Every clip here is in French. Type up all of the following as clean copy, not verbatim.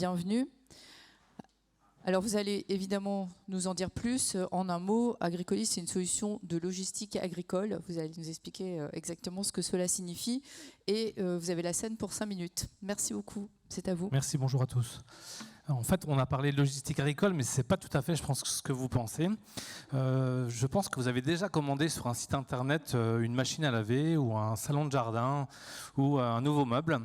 bienvenue. Alors vous allez évidemment nous en dire plus. En un mot, Agricolis, c'est une solution de logistique agricole. Vous allez nous expliquer exactement ce que cela signifie. Et vous avez la scène pour 5 minutes. Merci beaucoup, c'est à vous. Merci, bonjour à tous. En fait, on a parlé de logistique agricole, mais ce n'est pas tout à fait, je pense, ce que vous pensez. Je pense que vous avez déjà commandé sur un site internet une machine à laver ou un salon de jardin ou un nouveau meuble.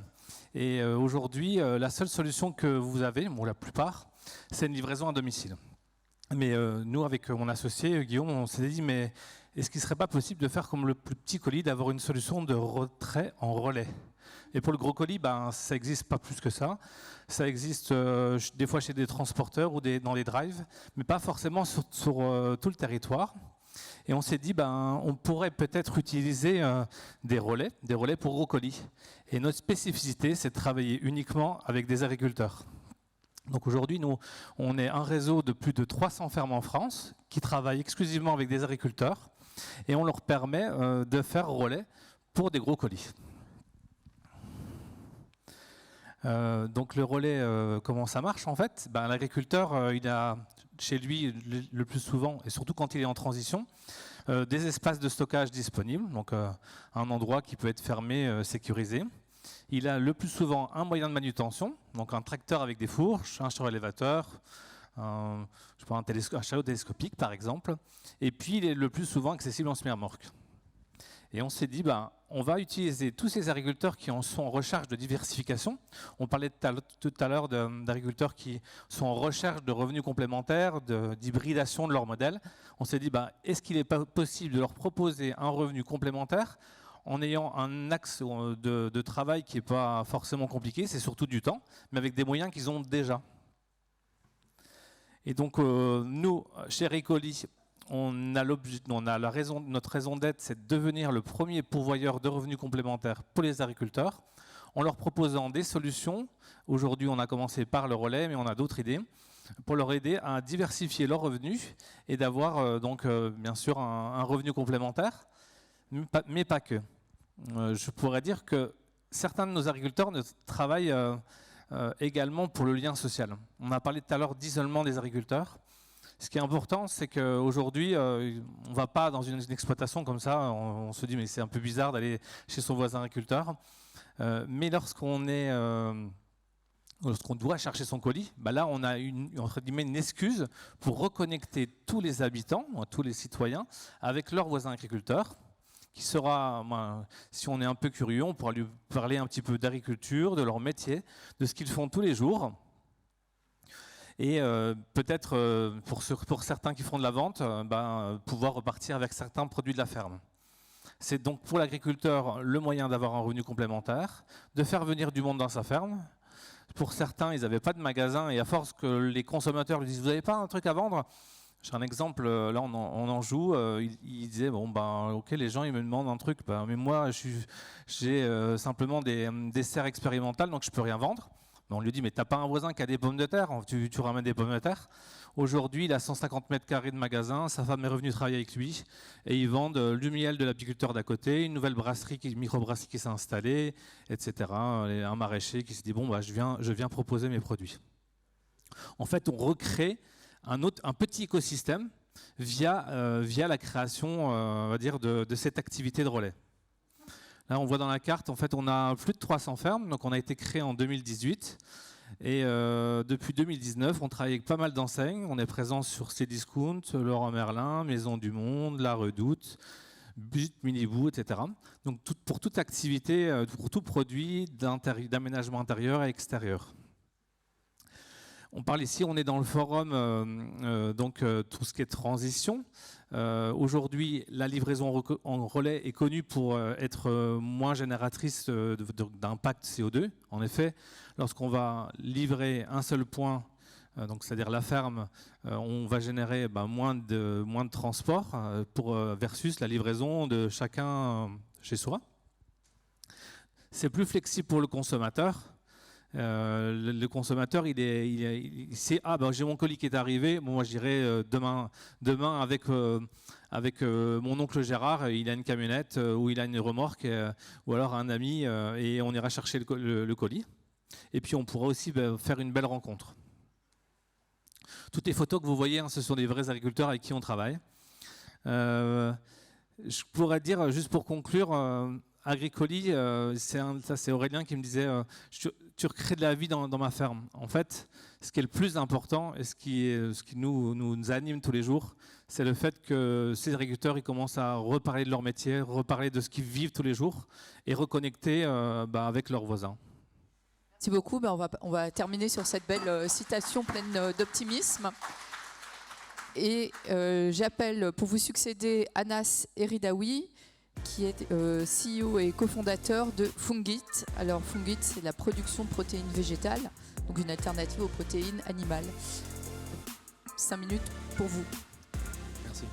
Et aujourd'hui, la seule solution que vous avez, bon, la plupart, c'est une livraison à domicile. Mais nous, avec mon associé Guillaume, on s'est dit, mais est-ce qu'il ne serait pas possible de faire comme le plus petit colis, d'avoir une solution de retrait en relais ? Et pour le gros colis, ça n'existe pas plus que ça. Ça existe des fois chez des transporteurs ou dans les drives, mais pas forcément sur tout le territoire. Et on s'est dit, on pourrait peut-être utiliser des relais pour gros colis. Et notre spécificité, c'est de travailler uniquement avec des agriculteurs. Donc aujourd'hui, nous, on est un réseau de plus de 300 fermes en France qui travaillent exclusivement avec des agriculteurs et on leur permet de faire relais pour des gros colis. Donc le relais, comment ça marche en fait ? L'agriculteur, il a chez lui le plus souvent, et surtout quand il est en transition, des espaces de stockage disponibles, donc un endroit qui peut être fermé, sécurisé. Il a le plus souvent un moyen de manutention, donc un tracteur avec des fourches, un surélévateur, un chariot télescopique par exemple, et puis il est le plus souvent accessible en semi-remorque. Et on s'est dit, on va utiliser tous ces agriculteurs qui sont en recherche de diversification. On parlait tout à l'heure d'agriculteurs qui sont en recherche de revenus complémentaires, d'hybridation de leur modèle. On s'est dit, est-ce qu'il n'est pas possible de leur proposer un revenu complémentaire en ayant un axe de travail qui n'est pas forcément compliqué, c'est surtout du temps, mais avec des moyens qu'ils ont déjà. Et donc, nous, chez Agricolis, notre raison d'être, c'est de devenir le premier pourvoyeur de revenus complémentaires pour les agriculteurs, en leur proposant des solutions. Aujourd'hui, on a commencé par le relais, mais on a d'autres idées, pour leur aider à diversifier leurs revenus et d'avoir bien sûr un revenu complémentaire, mais pas que. Je pourrais dire que certains de nos agriculteurs travaillent également pour le lien social. On a parlé tout à l'heure d'isolement des agriculteurs. Ce qui est important, c'est qu'aujourd'hui, on ne va pas dans une exploitation comme ça, on se dit mais c'est un peu bizarre d'aller chez son voisin agriculteur. Mais lorsqu'on doit chercher son colis, là on a entre guillemets une excuse pour reconnecter tous les habitants, tous les citoyens, avec leurs voisins agriculteurs, qui sera, si on est un peu curieux, on pourra lui parler un petit peu d'agriculture, de leur métier, de ce qu'ils font tous les jours. Et peut-être pour certains qui font de la vente, pouvoir repartir avec certains produits de la ferme. C'est donc pour l'agriculteur le moyen d'avoir un revenu complémentaire, de faire venir du monde dans sa ferme. Pour certains, ils n'avaient pas de magasin et à force que les consommateurs lui disent « vous n'avez pas un truc à vendre ?» J'ai un exemple, là on en joue, il disait ok, les gens ils me demandent un truc, mais moi j'ai simplement des serres expérimentales donc je peux rien vendre. On lui dit, mais t'as pas un voisin qui a des pommes de terre, tu ramènes des pommes de terre. Aujourd'hui, il a 150 mètres carrés de magasin, sa femme est revenue travailler avec lui, et ils vendent du miel de l'apiculteur d'à côté, une nouvelle microbrasserie qui s'est installée, etc. Un maraîcher qui s'est dit, je viens proposer mes produits. En fait, on recrée un petit écosystème via la création, on va dire, de cette activité de relais. Là, on voit dans la carte, en fait, on a plus de 300 fermes, donc on a été créé en 2018. Et depuis 2019, on travaille avec pas mal d'enseignes. On est présent sur Cdiscount, Leroy Merlin, Maison du Monde, La Redoute, But, Minibou, etc. Donc pour toute activité, pour tout produit d'aménagement intérieur et extérieur. On parle ici, on est dans le forum, tout ce qui est transition. Aujourd'hui, la livraison en relais est connue pour être moins génératrice d'impact CO2. En effet, lorsqu'on va livrer un seul point, c'est-à-dire la ferme, on va générer moins de transport versus la livraison de chacun chez soi. C'est plus flexible pour le consommateur. Le consommateur, il sait j'ai mon colis qui est arrivé. Moi, j'irai demain avec mon oncle Gérard. Il a une camionnette ou il a une remorque ou alors un ami et on ira chercher le colis. Et puis on pourra aussi faire une belle rencontre. Toutes les photos que vous voyez, ce sont des vrais agriculteurs avec qui on travaille. Je pourrais dire, juste pour conclure, Agricoli, ça c'est Aurélien qui me disait tu recrées de la vie dans ma ferme. En fait, ce qui est le plus important et ce qui nous anime tous les jours, c'est le fait que ces agriculteurs ils commencent à reparler de leur métier, reparler de ce qu'ils vivent tous les jours et reconnecter avec leurs voisins. Merci beaucoup. On va terminer sur cette belle citation pleine d'optimisme. Et j'appelle pour vous succéder Anas Eridaoui, qui est CEO et cofondateur de Fungit. Alors Fungit, c'est la production de protéines végétales, donc une alternative aux protéines animales. 5 minutes pour vous. Merci.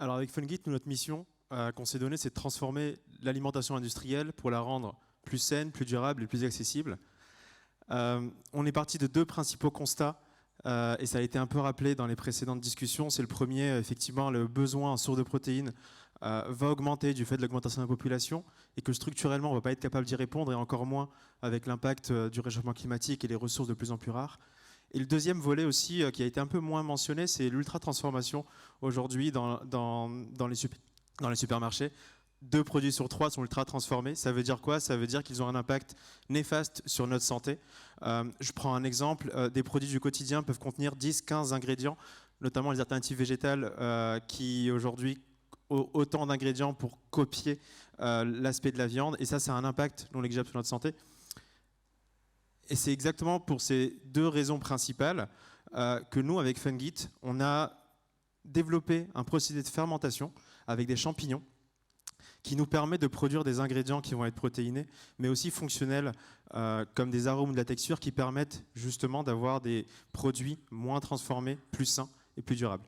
Alors avec Fungit, notre mission qu'on s'est donnée, c'est de transformer l'alimentation industrielle pour la rendre plus saine, plus durable et plus accessible. On est parti de 2 principaux constats. Et ça a été un peu rappelé dans les précédentes discussions. C'est le premier, effectivement, le besoin en source de protéines va augmenter du fait de l'augmentation de la population et que structurellement, on ne va pas être capable d'y répondre et encore moins avec l'impact du réchauffement climatique et les ressources de plus en plus rares. Et le deuxième volet aussi, qui a été un peu moins mentionné, c'est l'ultra-transformation aujourd'hui dans les supermarchés. 2 produits sur 3 sont ultra transformés. Ça veut dire quoi? Ça veut dire qu'ils ont un impact néfaste sur notre santé. Je prends un exemple. Des produits du quotidien peuvent contenir 10-15 ingrédients, notamment les alternatives végétales qui aujourd'hui ont autant d'ingrédients pour copier l'aspect de la viande. Et ça a un impact non négligeable sur notre santé. Et c'est exactement pour ces 2 raisons principales que nous, avec Fungit, on a développé un procédé de fermentation avec des champignons qui nous permet de produire des ingrédients qui vont être protéinés, mais aussi fonctionnels, comme des arômes ou de la texture, qui permettent justement d'avoir des produits moins transformés, plus sains et plus durables.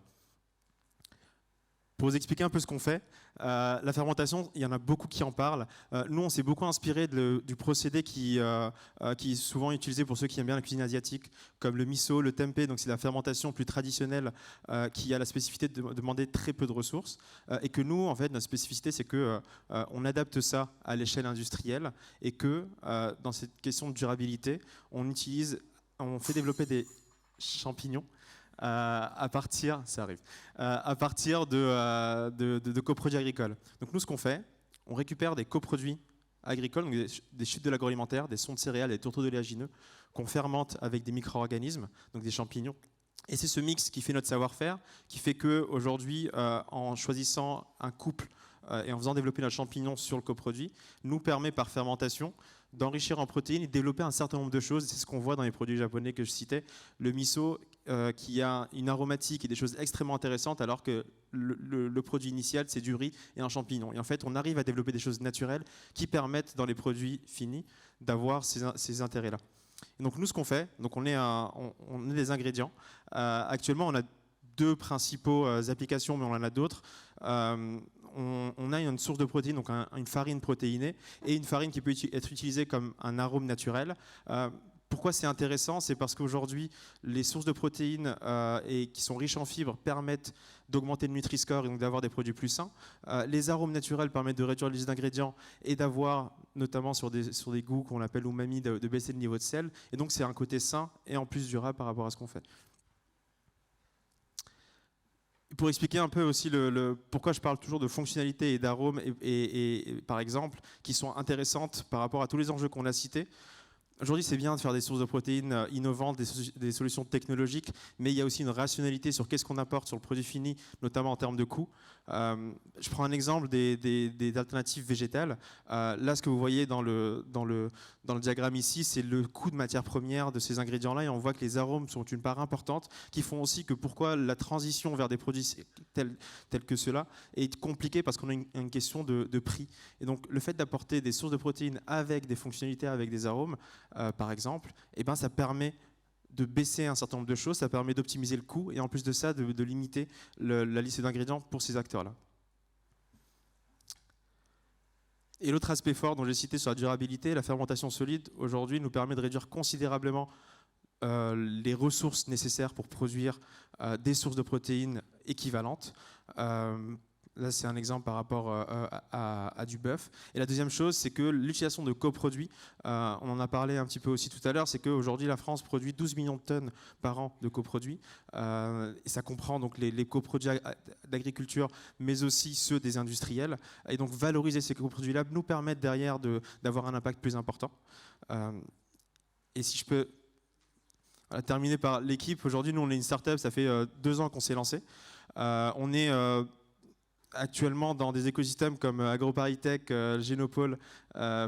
Pour vous expliquer un peu ce qu'on fait, la fermentation, il y en a beaucoup qui en parlent. Nous, on s'est beaucoup inspiré du procédé qui est souvent utilisé pour ceux qui aiment bien la cuisine asiatique, comme le miso, le tempeh. Donc c'est la fermentation plus traditionnelle qui a la spécificité de demander très peu de ressources. Et que nous, en fait, notre spécificité, c'est qu'on adapte ça à l'échelle industrielle et que dans cette question de durabilité, on fait développer des champignons à partir de coproduits agricoles. Donc nous, ce qu'on fait, on récupère des coproduits agricoles, donc des chutes de l'agroalimentaire, des sondes céréales, des tourteaux d'oléagineux, qu'on fermente avec des micro-organismes, donc des champignons. Et c'est ce mix qui fait notre savoir-faire, qui fait qu'aujourd'hui, en choisissant un couple et en faisant développer notre champignon sur le coproduit, nous permet par fermentation d'enrichir en protéines et de développer un certain nombre de choses. C'est ce qu'on voit dans les produits japonais que je citais. Le miso qui a une aromatique et des choses extrêmement intéressantes, alors que le produit initial, c'est du riz et un champignon. Et en fait, on arrive à développer des choses naturelles qui permettent, dans les produits finis, d'avoir ces intérêts-là. Et donc nous, ce qu'on fait, donc on est des ingrédients. Actuellement, on a 2 principaux applications, mais on en a d'autres. On a une source de protéines, donc une farine protéinée, et une farine qui peut être utilisée comme un arôme naturel. Pourquoi c'est intéressant? C'est parce qu'aujourd'hui, les sources de protéines qui sont riches en fibres permettent d'augmenter le Nutri-Score et donc d'avoir des produits plus sains. Les arômes naturels permettent de réduire les listes d'ingrédients et d'avoir, notamment sur des goûts qu'on appelle umami, de baisser le niveau de sel. Et donc c'est un côté sain et en plus durable par rapport à ce qu'on fait. Pour expliquer un peu aussi pourquoi je parle toujours de fonctionnalité et d'arômes, et par exemple, qui sont intéressantes par rapport à tous les enjeux qu'on a cités. Aujourd'hui, c'est bien de faire des sources de protéines innovantes, des solutions technologiques, mais il y a aussi une rationalité sur qu'est-ce qu'on apporte sur le produit fini, notamment en termes de coût. Je prends un exemple des alternatives végétales. Là, ce que vous voyez dans le diagramme ici, c'est le coût de matière première de ces ingrédients-là, et on voit que les arômes sont une part importante, qui font aussi que pourquoi la transition vers des produits tels que ceux-là est compliquée, parce qu'on a une question de prix. Et donc, le fait d'apporter des sources de protéines avec des fonctionnalités, avec des arômes, par exemple, ça permet de baisser un certain nombre de choses, ça permet d'optimiser le coût et en plus de ça, de limiter la liste d'ingrédients pour ces acteurs-là. Et l'autre aspect fort dont j'ai cité sur la durabilité, la fermentation solide, aujourd'hui, nous permet de réduire considérablement les ressources nécessaires pour produire des sources de protéines équivalentes. Là, c'est un exemple par rapport à du bœuf. Et la deuxième chose, c'est que l'utilisation de coproduits, on en a parlé un petit peu aussi tout à l'heure, c'est qu'aujourd'hui, la France produit 12 millions de tonnes par an de coproduits. Et ça comprend donc les coproduits d'agriculture, mais aussi ceux des industriels. Et donc, valoriser ces coproduits-là nous permettre derrière d'avoir un impact plus important. Et si je peux terminer par l'équipe, aujourd'hui, nous, on est une start-up, ça fait 2 ans qu'on s'est lancé. On est actuellement dans des écosystèmes comme AgroParisTech, Génopole,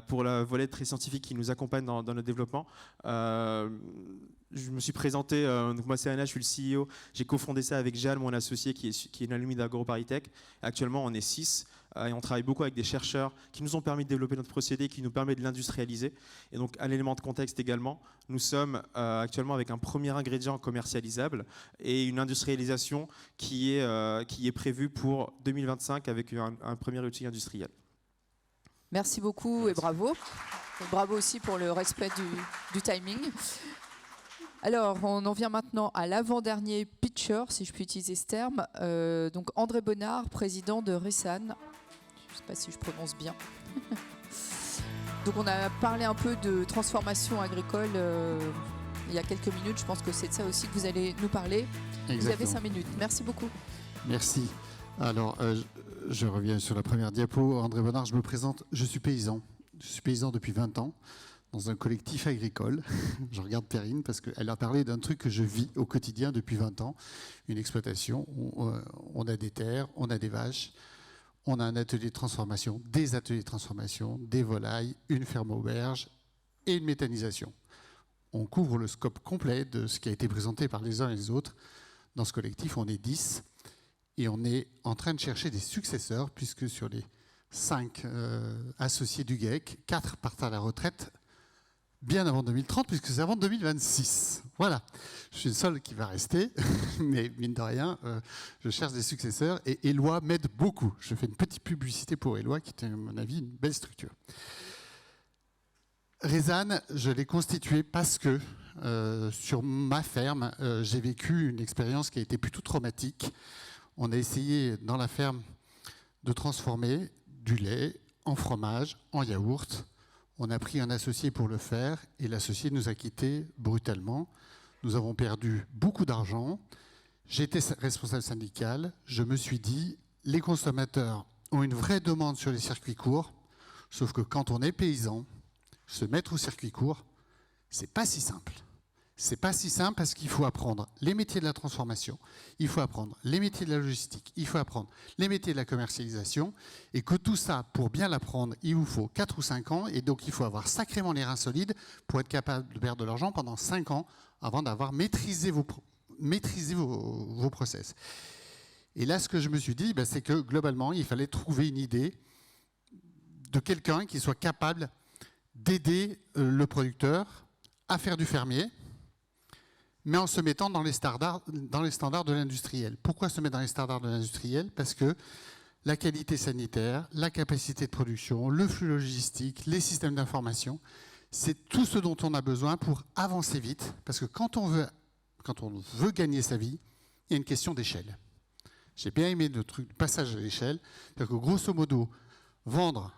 pour le volet très scientifique qui nous accompagne dans notre développement. Je me suis présenté, donc moi c'est Anna, je suis le CEO. J'ai cofondé ça avec Jal, mon associé, qui est une alumni d'AgroParisTech. Actuellement, on est 6 et on travaille beaucoup avec des chercheurs qui nous ont permis de développer notre procédé, qui nous permet de l'industrialiser. Et donc, un élément de contexte également, nous sommes actuellement avec un premier ingrédient commercialisable et une industrialisation qui est prévue pour 2025 avec un premier outil industriel. Merci beaucoup et bravo. Et bravo aussi pour le respect du timing. Alors, on en vient maintenant à l'avant-dernier pitcher, si je puis utiliser ce terme. Donc, André Bonnard, président de Resan. Je ne sais pas si je prononce bien. Donc, on a parlé un peu de transformation agricole il y a quelques minutes. Je pense que c'est de ça aussi que vous allez nous parler. Exactement. Vous avez 5 minutes. Merci beaucoup. Merci. Alors, je reviens sur la première diapo. André Bonnard, je me présente. Je suis paysan. Je suis paysan depuis 20 ans. Dans un collectif agricole. Je regarde Perrine parce qu'elle a parlé d'un truc que je vis au quotidien depuis 20 ans. Une exploitation où on a des terres, on a des vaches, on a un atelier de transformation, des ateliers de transformation, des volailles, une ferme auberge et une méthanisation. On couvre le scope complet de ce qui a été présenté par les uns et les autres. Dans ce collectif, on est 10 et on est en train de chercher des successeurs puisque sur les 5 associés du GEC, 4 partent à la retraite bien avant 2030, puisque c'est avant 2026. Voilà. Je suis le seul qui va rester, mais mine de rien, je cherche des successeurs et Éloi m'aide beaucoup. Je fais une petite publicité pour Éloi, qui est, à mon avis, une belle structure. Resan, je l'ai constitué parce que sur ma ferme, j'ai vécu une expérience qui a été plutôt traumatique. On a essayé dans la ferme de transformer du lait en fromage, en yaourt. On a pris un associé pour le faire et l'associé nous a quittés brutalement. Nous avons perdu beaucoup d'argent. J'étais responsable syndical. Je me suis dit, les consommateurs ont une vraie demande sur les circuits courts, sauf que quand on est paysan, se mettre au circuit court, c'est pas si simple. C'est pas si simple parce qu'il faut apprendre les métiers de la transformation, il faut apprendre les métiers de la logistique, il faut apprendre les métiers de la commercialisation et que tout ça, pour bien l'apprendre, il vous faut 4 ou 5 ans et donc il faut avoir sacrément les reins solides pour être capable de perdre de l'argent pendant 5 ans avant d'avoir maîtrisé vos process. Et là, ce que je me suis dit, c'est que globalement, il fallait trouver une idée de quelqu'un qui soit capable d'aider le producteur à faire du fermier, mais en se mettant dans les standards de l'industriel. Pourquoi se mettre dans les standards de l'industriel? Parce que la qualité sanitaire, la capacité de production, le flux logistique, les systèmes d'information, c'est tout ce dont on a besoin pour avancer vite. Parce que quand on veut gagner sa vie, il y a une question d'échelle. J'ai bien aimé le passage à l'échelle. C'est-à-dire que grosso modo, vendre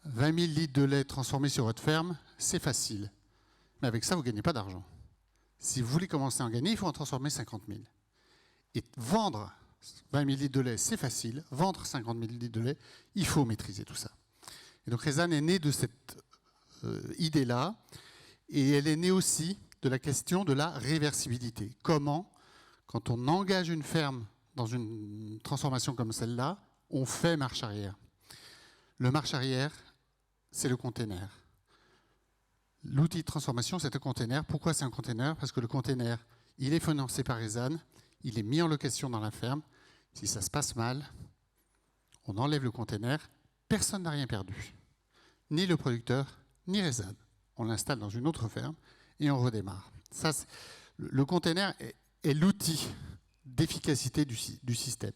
20 000 litres de lait transformé sur votre ferme, c'est facile. Mais avec ça, vous ne gagnez pas d'argent. Si vous voulez commencer à en gagner, il faut en transformer 50 000. Et vendre 20 000 litres de lait, c'est facile. Vendre 50 000 litres de lait, il faut maîtriser tout ça. Et donc Resan est née de cette idée-là. Et elle est née aussi de la question de la réversibilité. Comment, quand on engage une ferme dans une transformation comme celle-là, on fait marche arrière. Le marche arrière, c'est le container. L'outil de transformation, c'est un container. Pourquoi c'est un container? Parce que le container, il est financé par Resan, il est mis en location dans la ferme. Si ça se passe mal, on enlève le container, personne n'a rien perdu. Ni le producteur, ni Resan. On l'installe dans une autre ferme et on redémarre. Ça, le container est l'outil d'efficacité du système.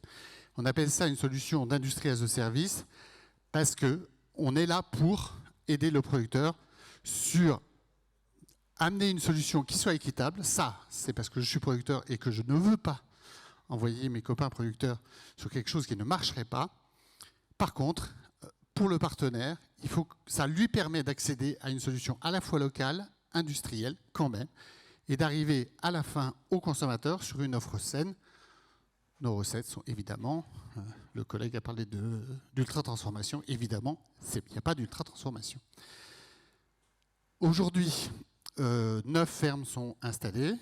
On appelle ça une solution d'industrie as a service parce qu'on est là pour aider le producteur sur amener une solution qui soit équitable. Ça, c'est parce que je suis producteur et que je ne veux pas envoyer mes copains producteurs sur quelque chose qui ne marcherait pas. Par contre, pour le partenaire, ça lui permet d'accéder à une solution à la fois locale, industrielle quand même, et d'arriver à la fin au consommateur sur une offre saine. Nos recettes sont évidemment, le collègue a parlé d'ultra-transformation, évidemment, il n'y a pas d'ultra-transformation. Aujourd'hui, 9 fermes sont installées.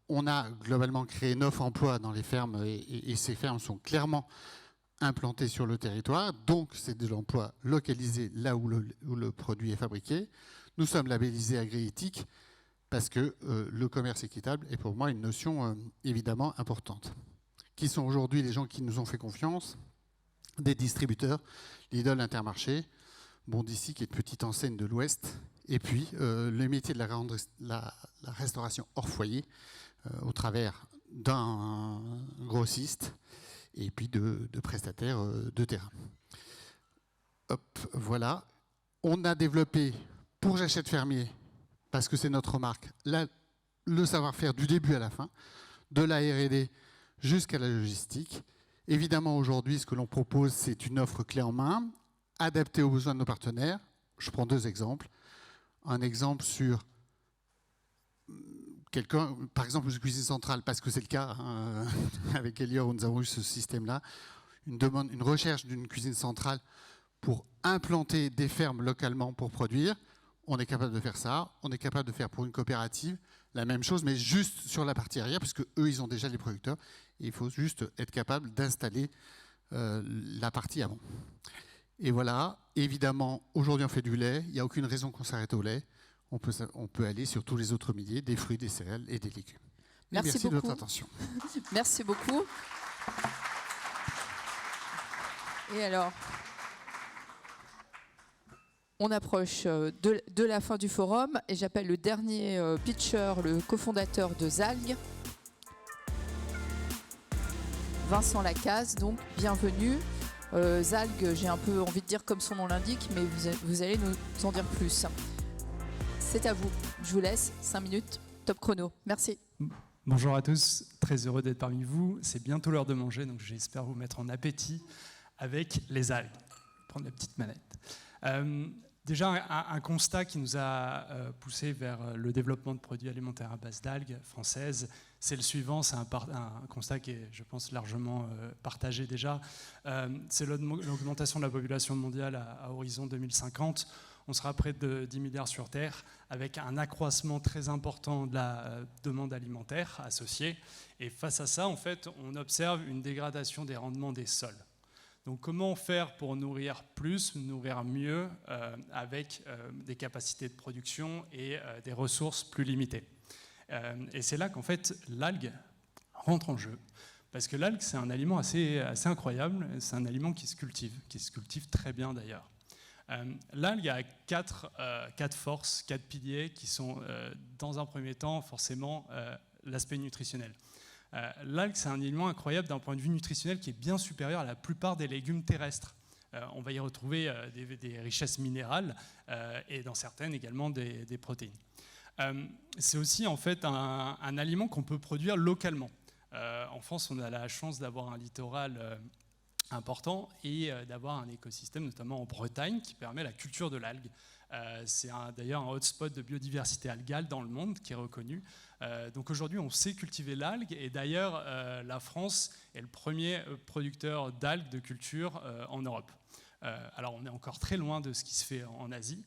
On a globalement créé 9 emplois dans les fermes et ces fermes sont clairement implantées sur le territoire. Donc, c'est de l'emploi localisé là où le produit est fabriqué. Nous sommes labellisés Agri-Éthique parce que le commerce équitable est pour moi une notion évidemment importante. Qui sont aujourd'hui les gens qui nous ont fait confiance? Des distributeurs, Lidl, Intermarché, Bondici qui est une petite enseigne de l'Ouest, et puis le métier de la restauration hors foyer au travers d'un grossiste et puis de prestataires de terrain. Hop, voilà. On a développé pour J'achète fermier, parce que c'est notre marque, le savoir-faire du début à la fin, de la R&D jusqu'à la logistique. Évidemment, aujourd'hui, ce que l'on propose, c'est une offre clé en main, adaptée aux besoins de nos partenaires. Je prends 2 exemples. Un exemple sur quelqu'un, par exemple, une cuisine centrale, parce que c'est le cas, hein, avec Elior, où nous avons eu ce système-là, une recherche d'une cuisine centrale pour implanter des fermes localement pour produire. On est capable de faire ça. On est capable de faire pour une coopérative la même chose, mais juste sur la partie arrière, parce qu'eux, ils ont déjà les producteurs. Et il faut juste être capable d'installer la partie avant. Et voilà, évidemment, aujourd'hui, on fait du lait. Il n'y a aucune raison qu'on s'arrête au lait. On peut aller sur tous les autres milliers, des fruits, des céréales et des légumes. Merci de votre attention. Merci beaucoup. Et alors, on approche de la fin du forum et j'appelle le dernier pitcher, le cofondateur de Zalg, Vincent Lacaze, donc bienvenue. Zalg, j'ai un peu envie de dire comme son nom l'indique, mais vous allez nous en dire plus. C'est à vous. Je vous laisse 5 minutes, top chrono. Merci. Bonjour à tous, très heureux d'être parmi vous. C'est bientôt l'heure de manger, donc j'espère vous mettre en appétit avec les algues. Prendre la petite manette. Déjà, un constat qui nous a poussé vers le développement de produits alimentaires à base d'algues françaises, c'est le suivant, c'est un constat qui est, je pense, largement partagé déjà. C'est l'augmentation de la population mondiale à horizon 2050. On sera près de 10 milliards sur Terre, avec un accroissement très important de la demande alimentaire associée. Et face à ça, en fait, on observe une dégradation des rendements des sols. Donc comment faire pour nourrir plus, nourrir mieux, avec des capacités de production et des ressources plus limitées. Et c'est là qu'en fait l'algue rentre en jeu. Parce que l'algue, c'est un aliment assez incroyable, c'est un aliment qui se cultive très bien d'ailleurs. L'algue a 4 forces, 4 piliers qui sont dans un premier temps forcément l'aspect nutritionnel. L'algue, c'est un aliment incroyable d'un point de vue nutritionnel qui est bien supérieur à la plupart des légumes terrestres. On va y retrouver des richesses minérales et dans certaines également des protéines. C'est aussi en fait un aliment qu'on peut produire localement. En France, on a la chance d'avoir un littoral important et d'avoir un écosystème, notamment en Bretagne, qui permet la culture de l'algue. C'est d'ailleurs un hotspot de biodiversité algale dans le monde qui est reconnu. Donc aujourd'hui, on sait cultiver l'algue et d'ailleurs, la France est le premier producteur d'algues de culture en Europe. Alors on est encore très loin de ce qui se fait en Asie,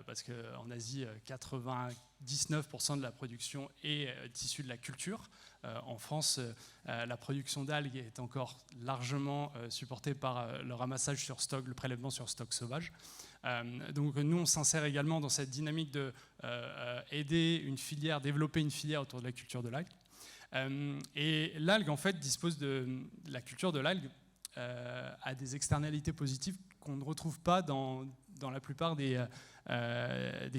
parce qu'en Asie, 99% de la production est issue de la culture. En France, la production d'algues est encore largement supportée par le ramassage sur stock, le prélèvement sur stock sauvage. Donc nous, on s'insère également dans cette dynamique de aider une filière, développer une filière autour de la culture de l'algue. Et l'algue, en fait, la culture de l'algue a des externalités positives qu'on ne retrouve pas dans la plupart des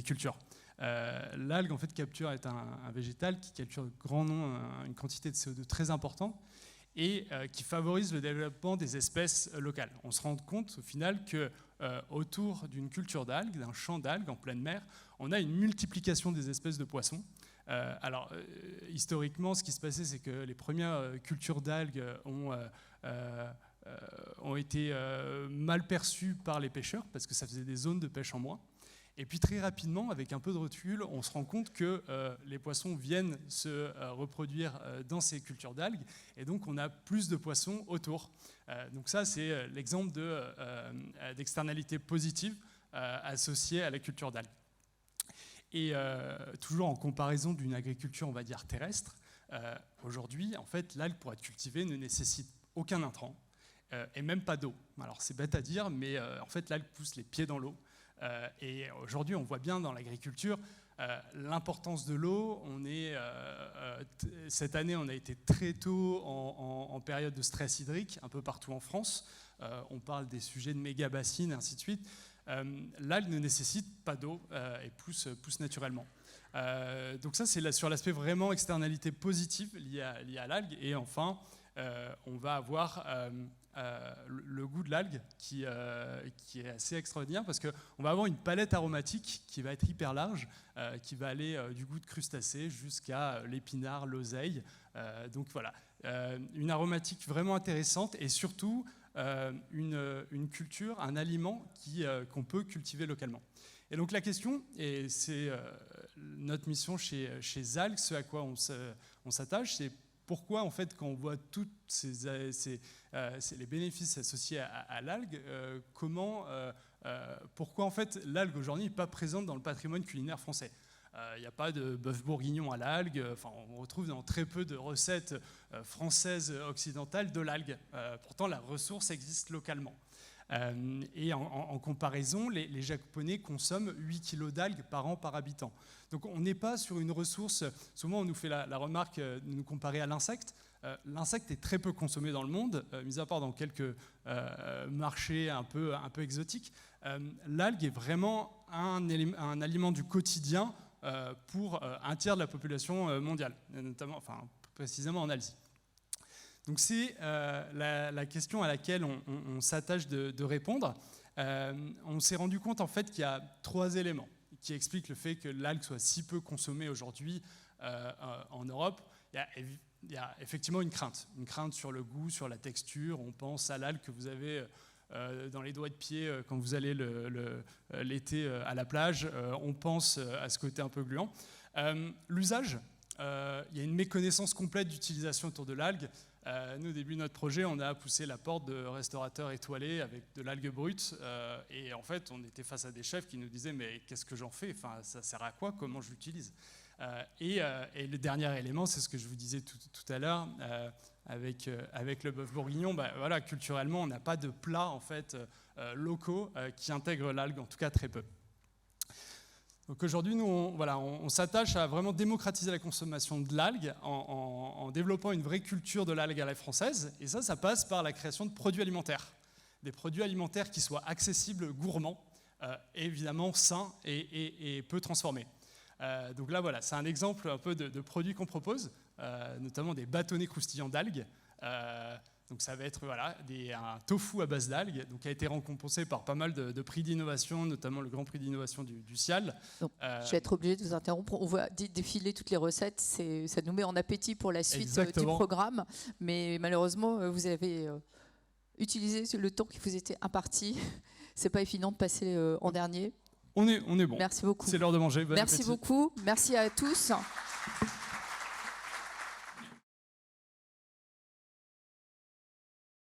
cultures. L'algue, en fait, est un végétal qui capture une quantité de CO2 très importante et qui favorise le développement des espèces locales. On se rend compte au final que autour d'une culture d'algues, d'un champ d'algues en pleine mer, on a une multiplication des espèces de poissons Historiquement, ce qui se passait, c'est que les premières cultures d'algues ont été mal perçues par les pêcheurs parce que ça faisait des zones de pêche en moins. Et puis très rapidement, avec un peu de recul, on se rend compte que les poissons viennent se reproduire dans ces cultures d'algues, et donc on a plus de poissons autour. Donc ça, c'est l'exemple d'externalité positive associée à la culture d'algues. Et toujours en comparaison d'une agriculture, on va dire, terrestre, aujourd'hui, en fait, l'algue, pour être cultivée, ne nécessite aucun intrant, et même pas d'eau. Alors c'est bête à dire, mais en fait, l'algue pousse les pieds dans l'eau. Et aujourd'hui, on voit bien dans l'agriculture l'importance de l'eau. Cette année, on a été très tôt en période de stress hydrique, un peu partout en France. On parle des sujets de méga-bassines, et ainsi de suite. L'algue ne nécessite pas d'eau et pousse naturellement. Donc ça, c'est sur l'aspect vraiment externalité positive liée à l'algue. Et enfin, on va avoir le goût de l'algue qui est assez extraordinaire parce qu'on va avoir une palette aromatique qui va être hyper large, qui va aller du goût de crustacé jusqu'à l'épinard, l'oseille. Donc voilà, une aromatique vraiment intéressante et surtout une culture, un aliment qu'on peut cultiver localement. Et donc la question, et c'est notre mission chez Zalgues, ce à quoi on s'attache, c'est pourquoi, en fait, quand on voit tous les bénéfices associés à l'algue, pourquoi, en fait, l'algue aujourd'hui n'est pas présente dans le patrimoine culinaire français ? Il n'y a pas de bœuf bourguignon à l'algue. Enfin, on retrouve dans très peu de recettes françaises occidentales de l'algue. Pourtant, la ressource existe localement. Et en comparaison, les Japonais consomment 8 kg d'algues par an par habitant. Donc on n'est pas sur une ressource, souvent on nous fait la remarque de nous comparer à l'insecte. L'insecte est très peu consommé dans le monde, mis à part dans quelques marchés un peu exotiques. L'algue est vraiment un aliment du quotidien pour un tiers de la population mondiale, notamment, précisément en Asie. Donc c'est la question à laquelle on s'attache de répondre. On s'est rendu compte en fait qu'il y a 3 éléments qui expliquent le fait que l'algue soit si peu consommée aujourd'hui en Europe. Il y a effectivement une crainte sur le goût, sur la texture. On pense à l'algue que vous avez dans les doigts de pied quand vous allez l'été à la plage. On pense à ce côté un peu gluant. L'usage, il y a une méconnaissance complète d'utilisation autour de l'algue. Nous, au début de notre projet, on a poussé la porte de restaurateurs étoilés avec de l'algue brute. Et en fait, on était face à des chefs qui nous disaient « mais qu'est-ce que j'en fais ? Enfin, ça sert à quoi ? Comment je l'utilise ?» Et le dernier élément, c'est ce que je vous disais tout à l'heure, avec le bœuf bourguignon. Voilà, culturellement, on n'a pas de plats en fait, locaux qui intègrent l'algue, en tout cas très peu. Donc aujourd'hui, nous, on s'attache à vraiment démocratiser la consommation de l'algue en développant une vraie culture de l'algue à la française. Et ça passe par la création de produits alimentaires. Des produits alimentaires qui soient accessibles, gourmands, évidemment sains et peu transformés. Donc là, voilà, c'est un exemple un peu de produits qu'on propose, notamment des bâtonnets croustillants d'algues. Donc ça va être un tofu à base d'algues, qui a été récompensé par pas mal de prix d'innovation, notamment le grand prix d'innovation du CIAL. Donc, je vais être obligée de vous interrompre. On voit défiler toutes les recettes, ça nous met en appétit pour la suite du programme. Mais malheureusement, vous avez utilisé le temps qui vous était imparti. C'est pas évident de passer en dernier. On est bon. Merci beaucoup. C'est l'heure de manger. Bon Merci appétit. beaucoup. Merci à tous.